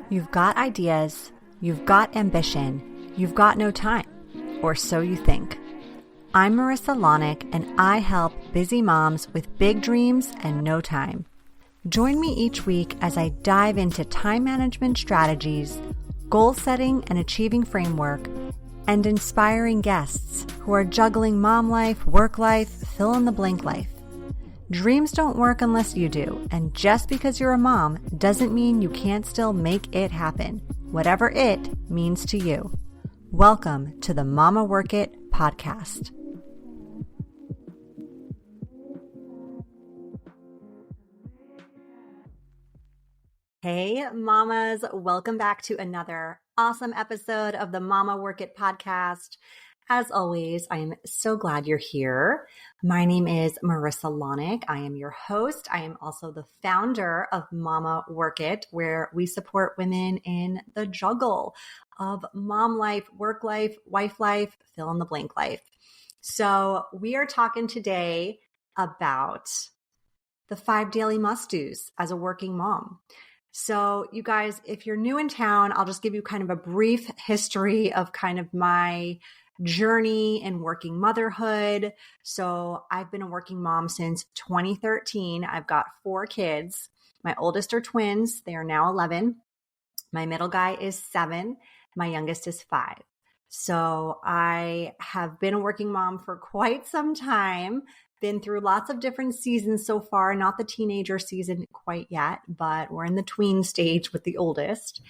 You've got ideas, you've got ambition, you've got no time, or so you think. I'm Marissa Lonick, and I help busy moms with big dreams and no time. Join me each week as I dive into time management strategies, goal setting and achieving framework, and inspiring guests who are juggling mom life, work life, fill in the blank life. Dreams don't work unless you do, and just because you're a mom doesn't mean you can't still make it happen, whatever it means to you. Welcome to the Mama Work It podcast. Hey, mamas, welcome back to another awesome episode of the Mama Work It podcast. As always, I am so glad you're here. My name is Marissa Lonick. I am your host. I am also the founder of Mama Work It, where we support women in the juggle of mom life, work life, wife life, fill in the blank life. So we are talking today about the 5 daily must-dos as a working mom. So you guys, if you're new in town, I'll just give you kind of a brief history of kind of my journey in working motherhood. So I've been a working mom since 2013. I've got 4 kids. My oldest are twins. They are now 11. My middle guy is 7. My youngest is 5. So I have been a working mom for quite some time, been through lots of different seasons so far, not the teenager season quite yet, but we're in the tween stage with the oldest.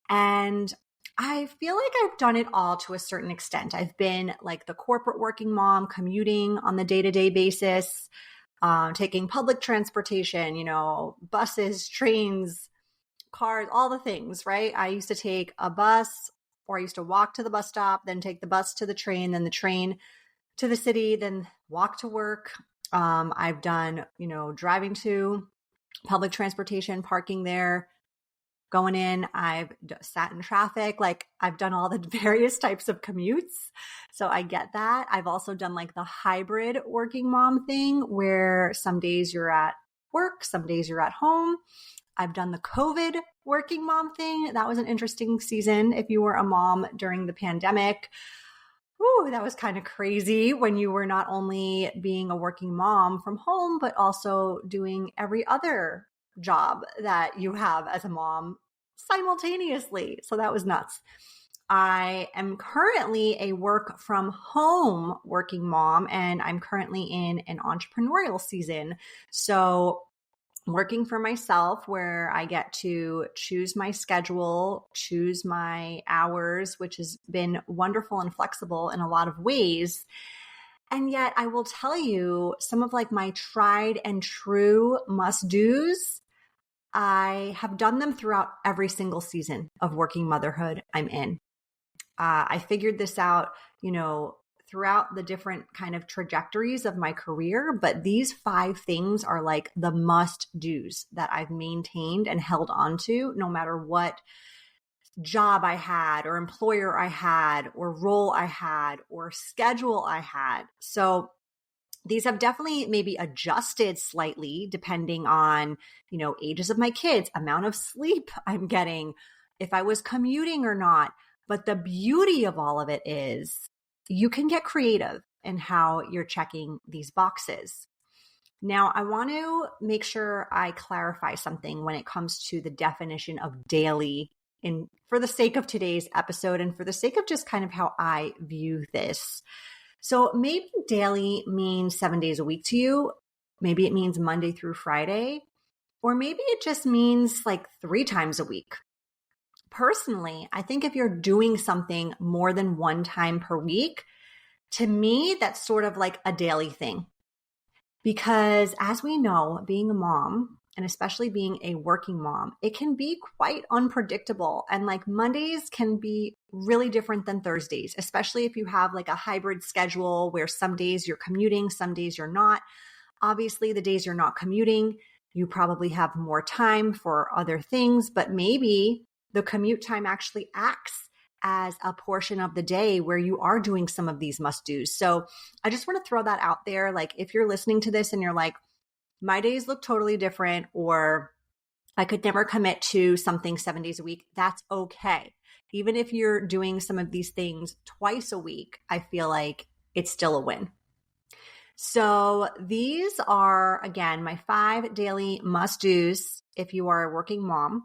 And I feel like I've done it all to a certain extent. I've been like the corporate working mom, commuting on the day-to-day basis, taking public transportation, buses, trains, cars, all the things, right? I used to take a bus, or I used to walk to the bus stop, then take the bus to the train, then the train to the city, then walk to work. I've done, driving to public transportation, parking there, going in. I've sat in traffic. Like I've done all the various types of commutes. So I get that. I've also done like the hybrid working mom thing where some days you're at work, some days you're at home. I've done the COVID working mom thing. That was an interesting season. If you were a mom during the pandemic, ooh, that was kind of crazy when you were not only being a working mom from home, but also doing every other job that you have as a mom simultaneously. So that was nuts. I am currently a work from home working mom, and I'm currently in an entrepreneurial season. So working for myself, where I get to choose my schedule, choose my hours, which has been wonderful and flexible in a lot of ways. And yet I will tell you some of like my tried and true must-dos. I have done them throughout every single season of working motherhood I'm in. I figured this out, throughout the different kind of trajectories of my career, but these 5 things are like the must-dos that I've maintained and held on to no matter what job I had or employer I had or role I had or schedule I had. So these have definitely maybe adjusted slightly depending on, ages of my kids, amount of sleep I'm getting, if I was commuting or not. But the beauty of all of it is you can get creative in how you're checking these boxes. Now, I want to make sure I clarify something when it comes to the definition of daily for the sake of today's episode and for the sake of just kind of how I view this. So maybe daily means 7 days a week to you. Maybe it means Monday through Friday, or maybe it just means like 3 times a week. Personally, I think if you're doing something more than 1 time per week, to me, that's sort of like a daily thing. Because as we know, being a mom, and especially being a working mom, it can be quite unpredictable. And like Mondays can be really different than Thursdays, especially if you have like a hybrid schedule where some days you're commuting, some days you're not. Obviously, the days you're not commuting, you probably have more time for other things, but maybe the commute time actually acts as a portion of the day where you are doing some of these must-dos. So I just want to throw that out there. Like if you're listening to this and you're like, my days look totally different, or I could never commit to something 7 days a week. That's okay. Even if you're doing some of these things twice a week, I feel like it's still a win. So these are, again, my 5 daily must-dos if you are a working mom.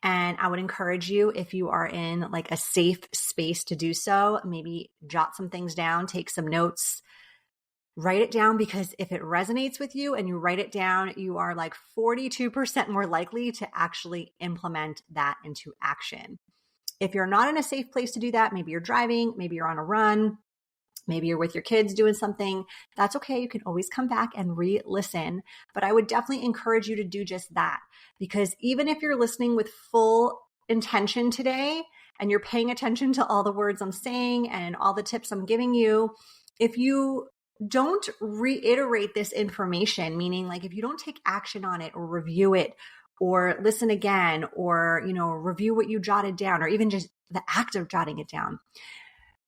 And I would encourage you, if you are in like a safe space to do so, maybe jot some things down, take some notes, write it down, because if it resonates with you and you write it down, you are like 42% more likely to actually implement that into action. If you're not in a safe place to do that, maybe you're driving, maybe you're on a run, maybe you're with your kids doing something, that's okay. You can always come back and re-listen. But I would definitely encourage you to do just that, because even if you're listening with full intention today and you're paying attention to all the words I'm saying and all the tips I'm giving you, if you don't reiterate this information, meaning like if you don't take action on it or review it or listen again or, review what you jotted down, or even just the act of jotting it down,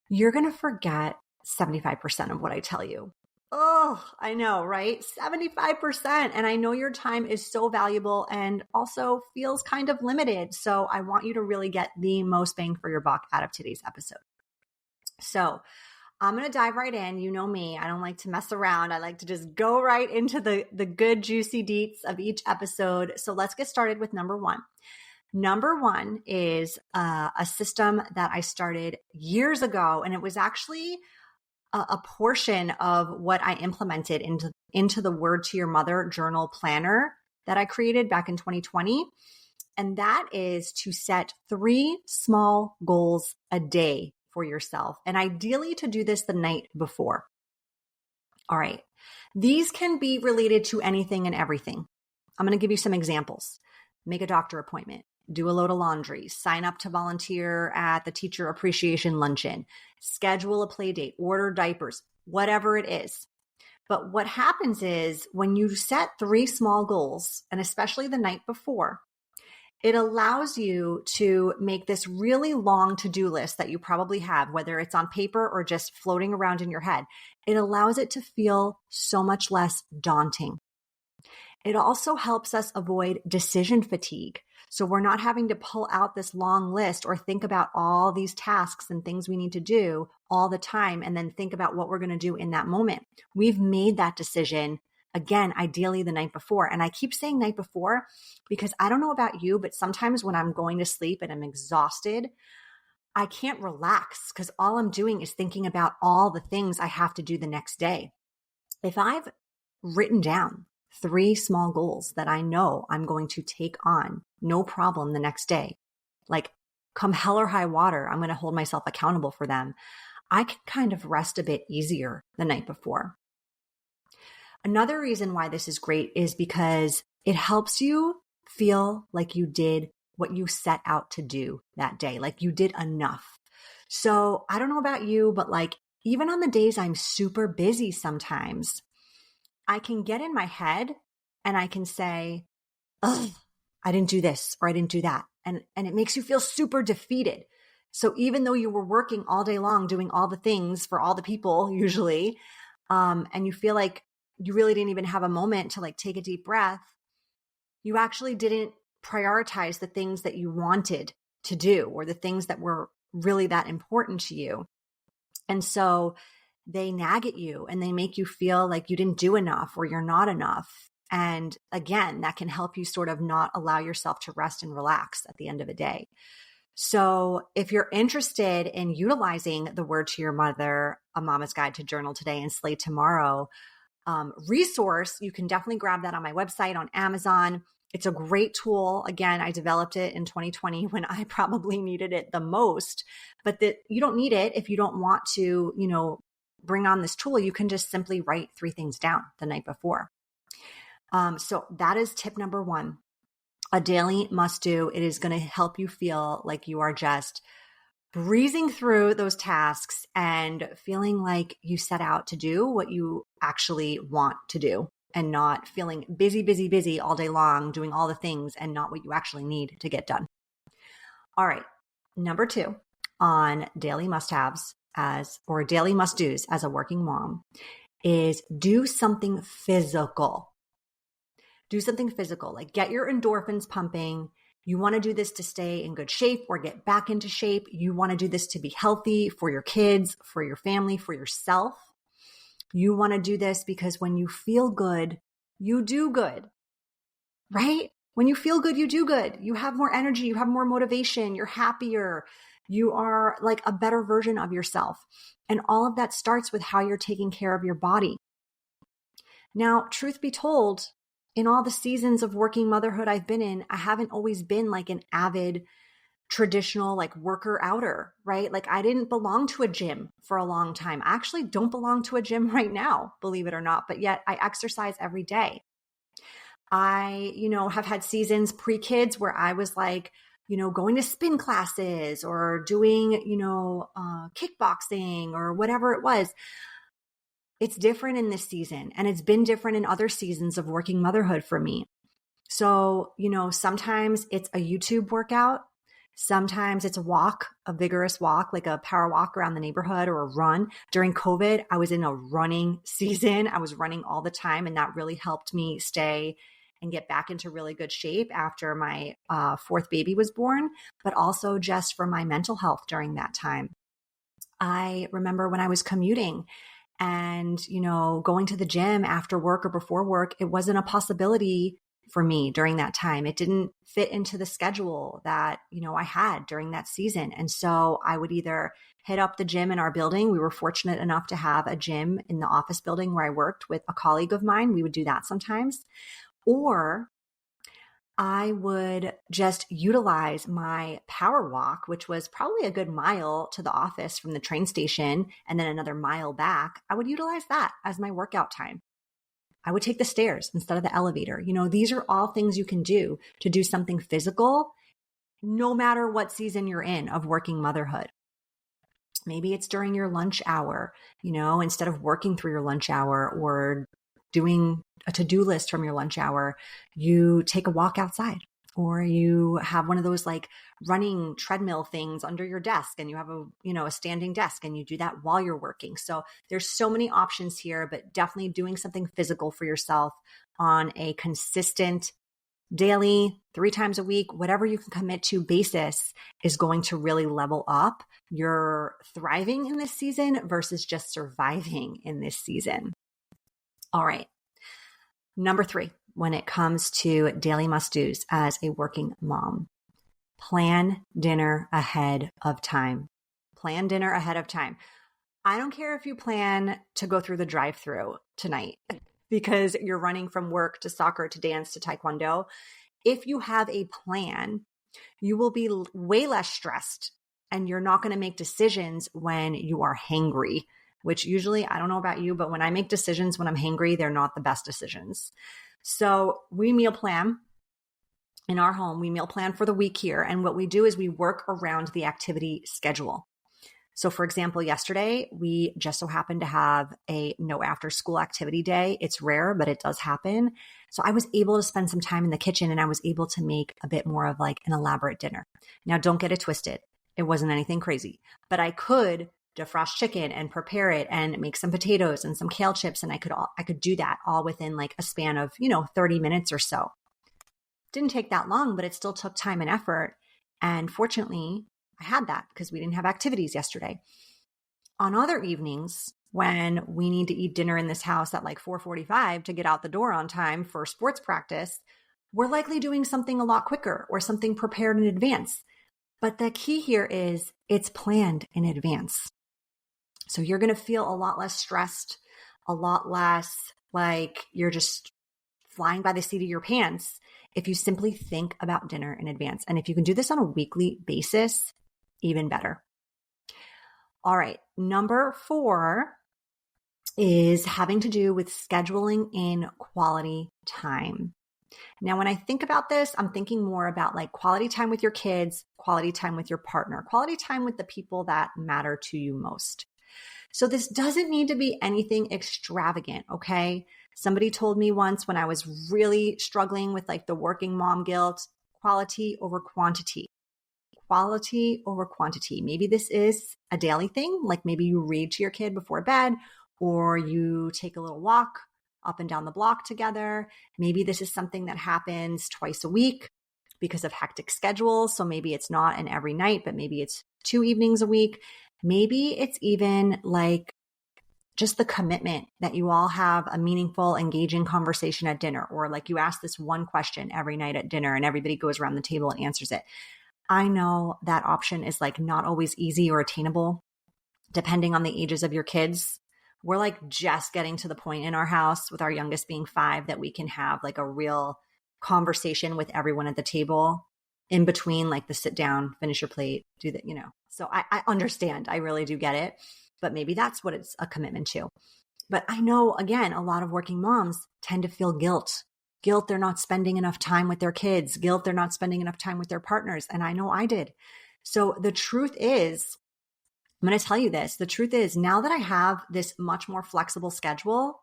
you're going to forget 75% of what I tell you. Oh, I know, right? 75%. And I know your time is so valuable and also feels kind of limited. So I want you to really get the most bang for your buck out of today's episode. So I'm going to dive right in. You know me, I don't like to mess around. I like to just go right into the good, juicy deets of each episode. So let's get started with number 1. Number 1 is a system that I started years ago, and it was actually a portion of what I implemented into the Word to Your Mother journal planner that I created back in 2020. And that is to set 3 small goals a day for yourself, and ideally to do this the night before. All right. These can be related to anything and everything. I'm going to give you some examples. Make a doctor appointment, do a load of laundry, sign up to volunteer at the teacher appreciation luncheon, schedule a play date, order diapers, whatever it is. But what happens is when you set 3 small goals, and especially the night before, it allows you to make this really long to-do list that you probably have, whether it's on paper or just floating around in your head. It allows it to feel so much less daunting. It also helps us avoid decision fatigue. So we're not having to pull out this long list or think about all these tasks and things we need to do all the time and then think about what we're going to do in that moment. We've made that decision, again, ideally the night before. And I keep saying night before because I don't know about you, but sometimes when I'm going to sleep and I'm exhausted, I can't relax because all I'm doing is thinking about all the things I have to do the next day. If I've written down 3 small goals that I know I'm going to take on, no problem the next day, like come hell or high water, I'm going to hold myself accountable for them, I can kind of rest a bit easier the night before. Another reason why this is great is because it helps you feel like you did what you set out to do that day, like you did enough. So I don't know about you, but like even on the days I'm super busy sometimes, I can get in my head and I can say, ugh, I didn't do this or I didn't do that. And it makes you feel super defeated. So even though you were working all day long, doing all the things for all the people usually, and you feel like you really didn't even have a moment to like take a deep breath, you actually didn't prioritize the things that you wanted to do or the things that were really that important to you. And so they nag at you and they make you feel like you didn't do enough or you're not enough. And again, that can help you sort of not allow yourself to rest and relax at the end of the day. So if you're interested in utilizing the Word to Your Mother, A Mama's Guide to Journal Today and Slay Tomorrow resource, you can definitely grab that on my website, on Amazon. It's a great tool. Again, I developed it in 2020 when I probably needed it the most, but that you don't need it if you don't want to, bring on this tool. You can just simply write 3 things down the night before. So that is tip number 1, a daily must do. It is going to help you feel like you are just breezing through those tasks and feeling like you set out to do what you actually want to do and not feeling busy all day long, doing all the things and not what you actually need to get done. All right. Number 2 on daily must-haves or daily must-dos as a working mom is do something physical. Do something physical, like get your endorphins pumping. You want to do this to stay in good shape or get back into shape. You want to do this to be healthy for your kids, for your family, for yourself. You want to do this because when you feel good, you do good, right? When you feel good, you do good. You have more energy, you have more motivation, you're happier, you are like a better version of yourself. And all of that starts with how you're taking care of your body. Now, truth be told, in all the seasons of working motherhood I've been in, I haven't always been like an avid traditional like worker outer, right? Like I didn't belong to a gym for a long time. I actually don't belong to a gym right now, believe it or not, but yet I exercise every day. I, have had seasons pre-kids where I was like, going to spin classes or doing, kickboxing or whatever it was. It's different in this season, and it's been different in other seasons of working motherhood for me. So, sometimes it's a YouTube workout. Sometimes it's a walk, a vigorous walk, like a power walk around the neighborhood or a run. During COVID, I was in a running season. I was running all the time, and that really helped me stay and get back into really good shape after my fourth baby was born, but also just for my mental health during that time. I remember when I was commuting and, going to the gym after work or before work, it wasn't a possibility for me during that time. It didn't fit into the schedule that, I had during that season. And so I would either hit up the gym in our building. We were fortunate enough to have a gym in the office building where I worked with a colleague of mine. We would do that sometimes. Or I would just utilize my power walk, which was probably a good mile to the office from the train station and then another mile back. I would utilize that as my workout time. I would take the stairs instead of the elevator. These are all things you can do to do something physical, no matter what season you're in of working motherhood. Maybe it's during your lunch hour, instead of working through your lunch hour or doing a to-do list from your lunch hour, you take a walk outside, or you have one of those like running treadmill things under your desk, and you have a standing desk, and you do that while you're working. So there's so many options here, but definitely doing something physical for yourself on a consistent daily, 3 times a week, whatever you can commit to basis is going to really level up your thriving in this season versus just surviving in this season. All right. Number 3, when it comes to daily must-dos as a working mom, plan dinner ahead of time. Plan dinner ahead of time. I don't care if you plan to go through the drive-thru tonight because you're running from work to soccer to dance to taekwondo. If you have a plan, you will be way less stressed, and you're not going to make decisions when you are hangry, which usually, I don't know about you, but when I make decisions when I'm hangry, they're not the best decisions. So we meal plan in our home. We meal plan for the week here. And what we do is we work around the activity schedule. So for example, yesterday, we just so happened to have a no after school activity day. It's rare, but it does happen. So I was able to spend some time in the kitchen, and I was able to make a bit more of like an elaborate dinner. Now, don't get it twisted. It wasn't anything crazy, but I could defrost chicken and prepare it and make some potatoes and some kale chips. And I could do that all within like a span of, 30 minutes or so. Didn't take that long, but it still took time and effort. And fortunately, I had that because we didn't have activities yesterday. On other evenings, when we need to eat dinner in this house at like 4:45 to get out the door on time for sports practice, we're likely doing something a lot quicker or something prepared in advance. But the key here is it's planned in advance. So you're going to feel a lot less stressed, a lot less like you're just flying by the seat of your pants if you simply think about dinner in advance. And if you can do this on a weekly basis, even better. All right. Number 4 is having to do with scheduling in quality time. Now, when I think about this, I'm thinking more about like quality time with your kids, quality time with your partner, quality time with the people that matter to you most. So this doesn't need to be anything extravagant, okay? Somebody told me once when I was really struggling with like the working mom guilt, quality over quantity. Quality over quantity. Maybe this is a daily thing, like maybe you read to your kid before bed, or you take a little walk up and down the block together. Maybe this is something that happens twice a week because of hectic schedules. So maybe it's not an every night, but maybe it's 2 evenings a week. Maybe it's even like just the commitment that you all have a meaningful, engaging conversation at dinner, or like you ask this one question every night at dinner and everybody goes around the table and answers it. I know that option is like not always easy or attainable depending on the ages of your kids. We're like just getting to the point in our house with our youngest being 5 that we can have like a real conversation with everyone at the table in between like the sit down, finish your plate, do that, So I understand. I really do get it. But maybe that's what it's a commitment to. But I know, again, a lot of working moms tend to feel guilt. Guilt they're not spending enough time with their kids. Guilt they're not spending enough time with their partners. And I know I did. So the truth is, I'm going to tell you this. The truth is, now that I have this much more flexible schedule,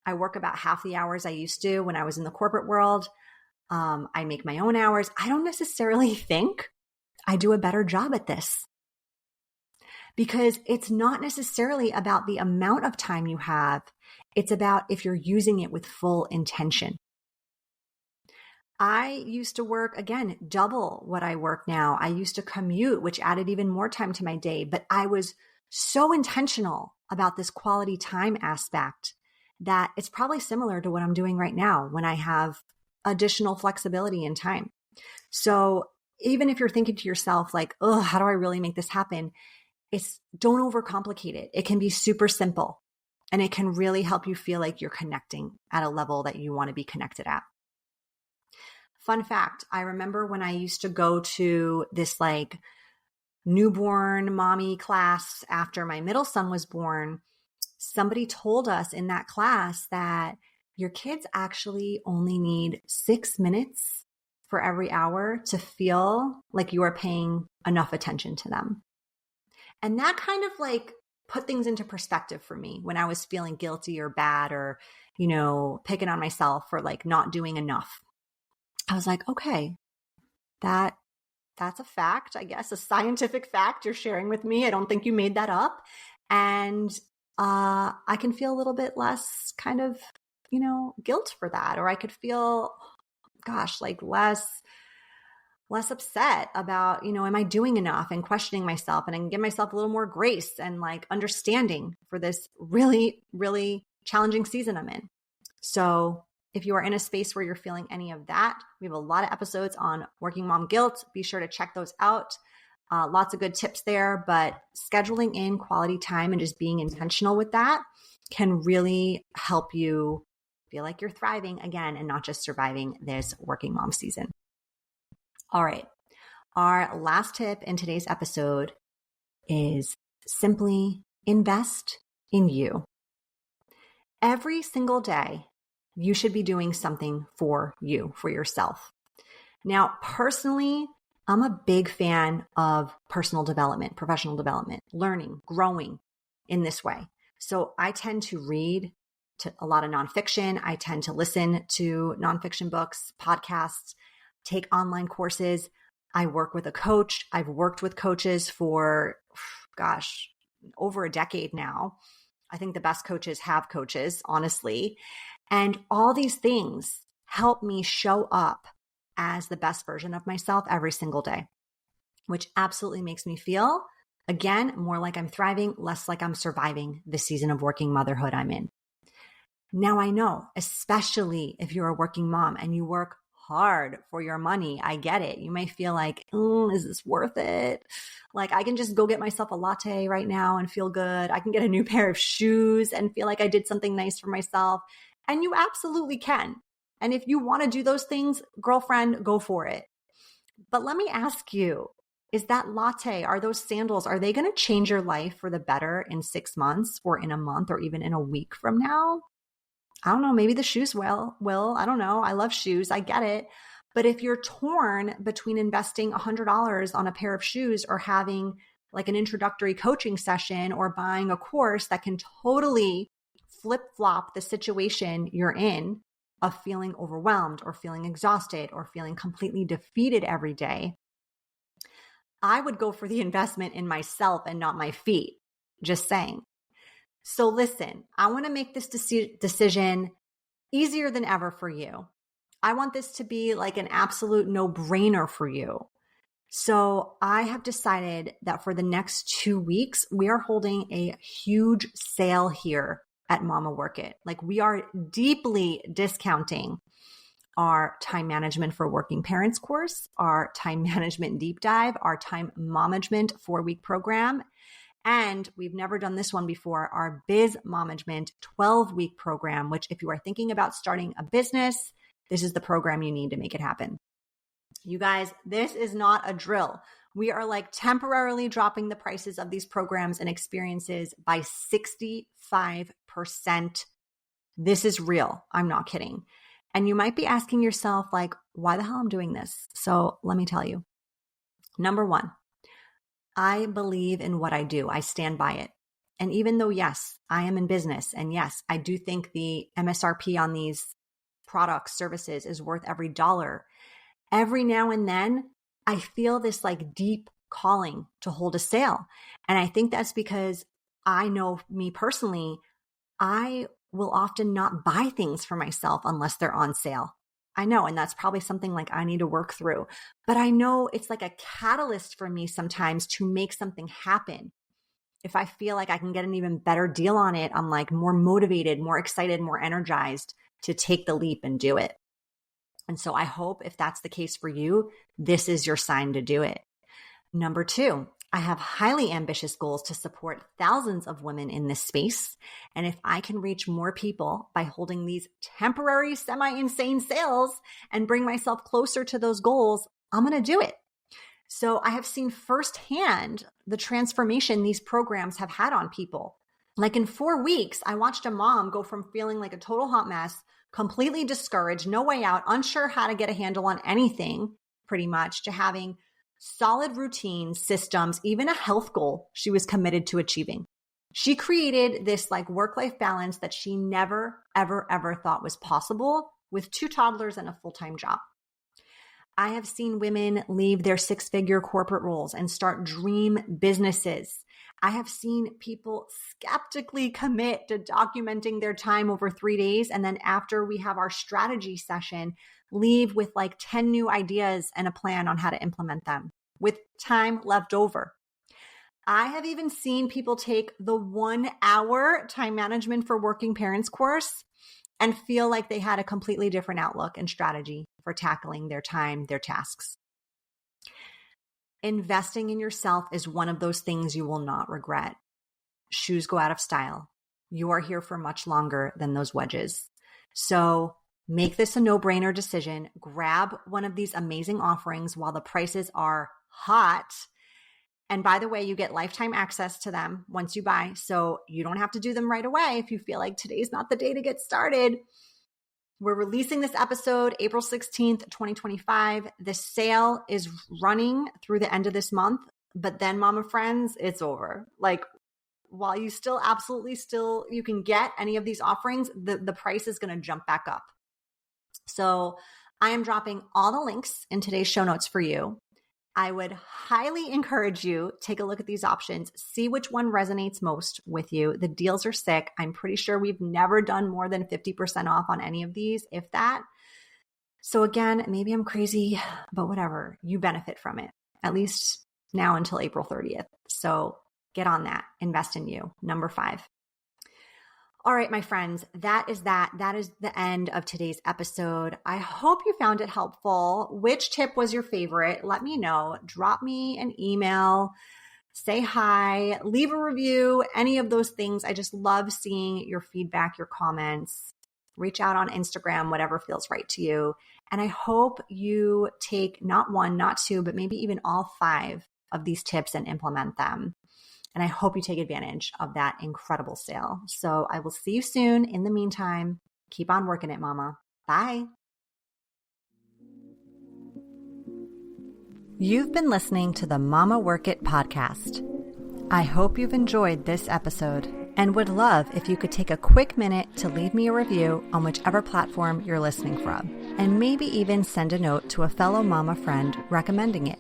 I work about half the hours I used to when I was in the corporate world. I make my own hours. I don't necessarily think I do a better job at this, because it's not necessarily about the amount of time you have. It's about if you're using it with full intention. I used to work, again, double what I work now. I used to commute, which added even more time to my day, but I was so intentional about this quality time aspect that it's probably similar to what I'm doing right now when I have additional flexibility in time. So even if you're thinking to yourself like, oh, how do I really make this happen? Don't overcomplicate it. It can be super simple and it can really help you feel like you're connecting at a level that you want to be connected at. Fun fact, I remember when I used to go to this like newborn mommy class after my middle son was born, somebody told us in that class that your kids actually only need 6 minutes for every hour to feel like you are paying enough attention to them. And that kind of like put things into perspective for me when I was feeling guilty or bad or, picking on myself for like not doing enough. I was like, okay, that's a fact, I guess, a scientific fact you're sharing with me. I don't think you made that up. And I can feel a little bit less kind of, guilt for that. Or I could feel, like less upset about, am I doing enough, and questioning myself, and I can give myself a little more grace and like understanding for this really, really challenging season I'm in. So if you are in a space where you're feeling any of that, we have a lot of episodes on working mom guilt. Be sure to check those out. Lots of good tips there, but scheduling in quality time and just being intentional with that can really help you feel like you're thriving again and not just surviving this working mom season. All right. Our last tip in today's episode is simply invest in you. Every single day, you should be doing something for you, for yourself. Now, personally, I'm a big fan of personal development, professional development, learning, growing in this way. So I tend to read a lot of nonfiction. I tend to listen to nonfiction books, podcasts, take online courses. I work with a coach. I've worked with coaches for, over a decade now. I think the best coaches have coaches, honestly. And all these things help me show up as the best version of myself every single day, which absolutely makes me feel, again, more like I'm thriving, less like I'm surviving the season of working motherhood I'm in. Now I know, especially if you're a working mom and you work hard for your money, I get it. You may feel like, is this worth it? Like I can just go get myself a latte right now and feel good. I can get a new pair of shoes and feel like I did something nice for myself. And you absolutely can. And if you want to do those things, girlfriend, go for it. But let me ask you, is that latte, are those sandals, are they going to change your life for the better in 6 months or in a month or even in a week from now? I don't know. Maybe the shoes will. I don't know. I love shoes. I get it. But if you're torn between investing $100 on a pair of shoes or having like an introductory coaching session or buying a course that can totally flip-flop the situation you're in of feeling overwhelmed or feeling exhausted or feeling completely defeated every day, I would go for the investment in myself and not my feet. Just saying. So listen, I want to make this decision easier than ever for you. I want this to be like an absolute no-brainer for you. So I have decided that for the next 2 weeks, we are holding a huge sale here at Mama Work It. Like, we are deeply discounting our time management for working parents course, our time management deep dive, our time momagement 4-week program. And we've never done this one before, our Biz Momagement 12-week program, which if you are thinking about starting a business, this is the program you need to make it happen. You guys, this is not a drill. We are like temporarily dropping the prices of these programs and experiences by 65%. This is real. I'm not kidding. And you might be asking yourself, like, why the hell I'm doing this? So let me tell you. Number one, I believe in what I do. I stand by it. And even though, yes, I am in business, and yes, I do think the MSRP on these products, services is worth every dollar, every now and then, I feel this like deep calling to hold a sale. And I think that's because I know me personally, I will often not buy things for myself unless they're on sale. I know, and that's probably something like I need to work through. But I know it's like a catalyst for me sometimes to make something happen. If I feel like I can get an even better deal on it, I'm like more motivated, more excited, more energized to take the leap and do it. And so I hope if that's the case for you, this is your sign to do it. Number two, I have highly ambitious goals to support thousands of women in this space. And if I can reach more people by holding these temporary semi-insane sales and bring myself closer to those goals, I'm going to do it. So I have seen firsthand the transformation these programs have had on people. Like in 4 weeks, I watched a mom go from feeling like a total hot mess, completely discouraged, no way out, unsure how to get a handle on anything, pretty much, to having solid routines, systems, even a health goal she was committed to achieving. She created this like work-life balance that she never, ever, ever thought was possible with 2 toddlers and a full-time job. I have seen women leave their 6-figure corporate roles and start dream businesses. I have seen people skeptically commit to documenting their time over 3 days. And then after we have our strategy session, leave with like 10 new ideas and a plan on how to implement them with time left over. I have even seen people take the 1-hour time management for working parents course and feel like they had a completely different outlook and strategy for tackling their time, their tasks. Investing in yourself is one of those things you will not regret. Shoes go out of style. You are here for much longer than those wedges. So make this a no-brainer decision. Grab one of these amazing offerings while the prices are hot. And by the way, you get lifetime access to them once you buy. So you don't have to do them right away if you feel like today's not the day to get started. We're releasing this episode April 16th, 2025. The sale is running through the end of this month, but then mama friends, it's over. Like while you still you can get any of these offerings, the price is going to jump back up. So I am dropping all the links in today's show notes for you. I would highly encourage you take a look at these options, see which one resonates most with you. The deals are sick. I'm pretty sure we've never done more than 50% off on any of these, if that. So again, maybe I'm crazy, but whatever, you benefit from it, at least now until April 30th. So get on that, invest in you. Number 5. All right, my friends, that is the end of today's episode. I hope you found it helpful. Which tip was your favorite? Let me know. Drop me an email, say hi, leave a review, any of those things. I just love seeing your feedback, your comments. Reach out on Instagram, whatever feels right to you. And I hope you take not 1, not 2, but maybe even all 5 of these tips and implement them. And I hope you take advantage of that incredible sale. So I will see you soon. In the meantime, keep on working it, mama. Bye. You've been listening to the Mama Work It podcast. I hope you've enjoyed this episode and would love if you could take a quick minute to leave me a review on whichever platform you're listening from, and maybe even send a note to a fellow mama friend recommending it.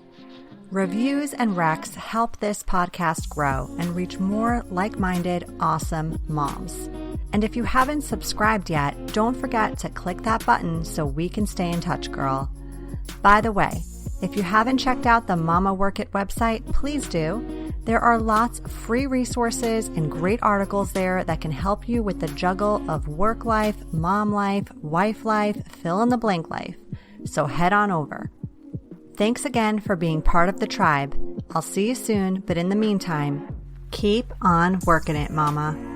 Reviews and recs help this podcast grow and reach more like-minded, awesome moms. And if you haven't subscribed yet, don't forget to click that button so we can stay in touch, girl. By the way, if you haven't checked out the Mama Work It website, please do. There are lots of free resources and great articles there that can help you with the juggle of work life, mom life, wife life, fill in the blank life. So head on over. Thanks again for being part of the tribe. I'll see you soon, but in the meantime, keep on working it, mama.